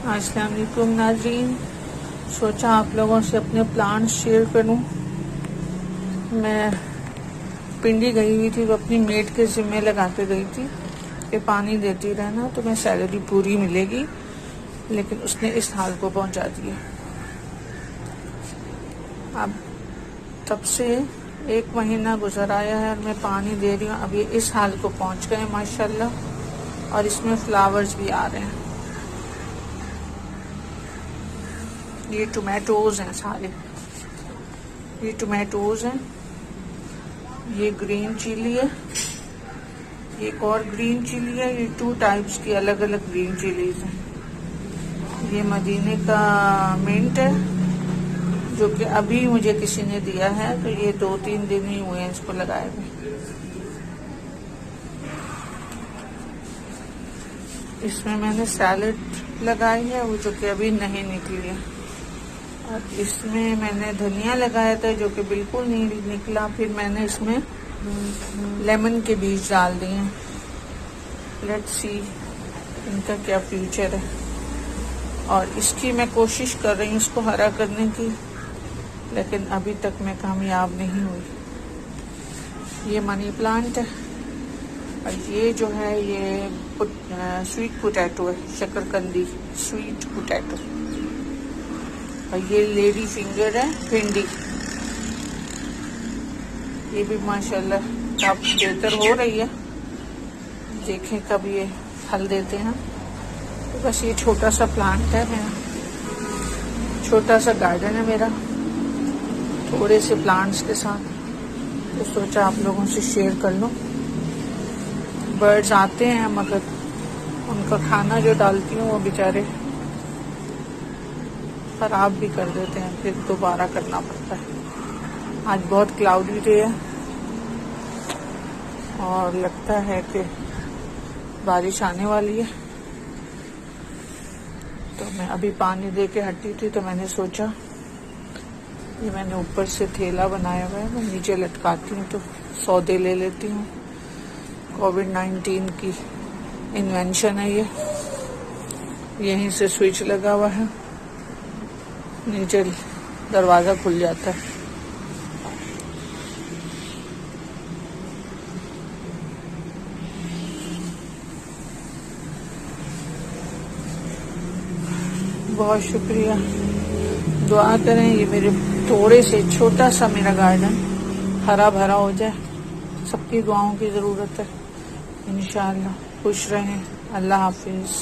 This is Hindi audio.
अस्सलाम वालेकुम नाज़रीन, सोचा आप लोगों से अपने प्लांट्स शेयर करूं। मैं पिंडी गई हुई थी, वो अपनी मेड के ज़िम्मे लगाते गई थी कि पानी देती रहना तो मैं सैलरी पूरी मिलेगी, लेकिन उसने इस हाल को पहुंचा दिया। अब तब से 1 महीना गुजर आया है और मैं पानी दे रही हूँ, अब ये इस हाल को पहुंच गए माशाल्लाह, और इसमें फ्लावर्स भी आ रहे हैं। ये टोमेटोज हैं सारे, ये टोमेटोज हैं, ये ग्रीन चिली है, ये एक और ग्रीन चिली है। ये 2 टाइप्स की अलग अलग ग्रीन चिलीज हैं। ये मदीने का मिंट है जो कि अभी मुझे किसी ने दिया है, तो ये 2-3 दिन ही हुए हैं इसको लगाए हुए। इसमें मैंने सैलेड लगाई है, वो जो कि अभी नहीं निकली है, और इसमें मैंने धनिया लगाया था जो कि बिल्कुल नहीं निकला। फिर मैंने इसमें लेमन के बीज डाल दिए। लेट्स सी इनका क्या फ्यूचर है, और इसकी मैं कोशिश कर रही हूँ इसको हरा करने की, लेकिन अभी तक मैं कामयाब नहीं हुई। ये मनी प्लांट है, और ये जो है ये स्वीट पोटैटो है, शकरकंदी स्वीट पोटैटो। और ये लेडी फिंगर है, भिंडी। ये भी माशाल्लाह काफी बेहतर हो रही है, देखें कब ये फल देते हैं। तो बस ये छोटा सा प्लांट है मेरा, छोटा सा गार्डन है मेरा थोड़े से प्लांट्स के साथ, तो सोचा आप लोगों से शेयर कर लूं। बर्ड्स आते हैं मगर उनका खाना जो डालती हूँ वो बेचारे खराब भी कर देते हैं, फिर दोबारा करना पड़ता है। आज बहुत क्लाउडी डे है और लगता है कि बारिश आने वाली है, तो मैं अभी पानी दे के हटी थी, तो मैंने सोचा ये मैंने ऊपर से थैला बनाया हुआ है, मैं नीचे लटकाती हूँ तो सौदे ले लेती हूँ। कोविड-19 की इन्वेंशन है ये, यहीं से स्विच लगा हुआ है, नीचे दरवाजा खुल जाता है। बहुत शुक्रिया, दुआ करें ये मेरे थोड़े से छोटा सा मेरा गार्डन हरा भरा हो जाए। सबकी दुआओं की ज़रूरत है। इंशाअल्लाह खुश रहें। अल्लाह हाफिज़।